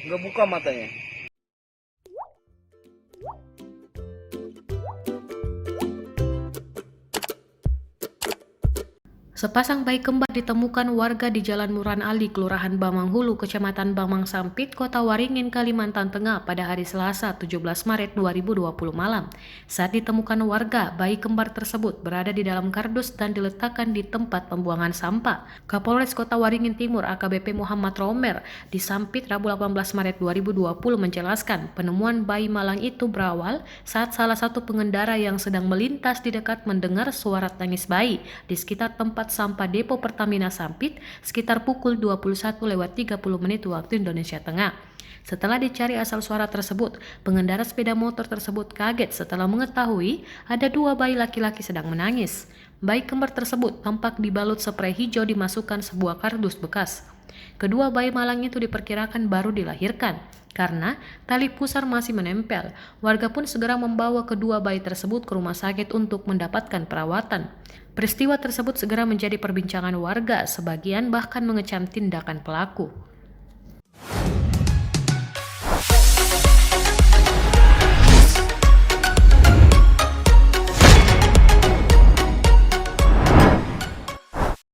nggak buka matanya. Sepasang bayi kembar ditemukan warga di Jalan Muran Ali, Kelurahan Bamang Hulu, Kecamatan Bamang Sampit, Kota Waringin, Kalimantan Tengah pada hari Selasa 17 Maret 2020 malam. Saat ditemukan warga, bayi kembar tersebut berada di dalam kardus dan diletakkan di tempat pembuangan sampah. Kapolres Kota Waringin Timur AKBP Muhammad Romer di Sampit Rabu 18 Maret 2020 menjelaskan penemuan bayi malang itu berawal saat salah satu pengendara yang sedang melintas di dekat mendengar suara tangis bayi di sekitar tempat sampah depo Pertamina Sampit sekitar pukul 21.30 waktu Indonesia Tengah. Setelah dicari asal suara tersebut, pengendara sepeda motor tersebut kaget setelah mengetahui ada dua bayi laki-laki sedang menangis. Bayi kembar tersebut tampak dibalut spray hijau dimasukkan sebuah kardus bekas. Kedua bayi malang itu diperkirakan baru dilahirkan karena tali pusar masih menempel. Warga pun segera membawa kedua bayi tersebut ke rumah sakit untuk mendapatkan perawatan. Peristiwa tersebut segera menjadi perbincangan warga, sebagian bahkan mengecam tindakan pelaku.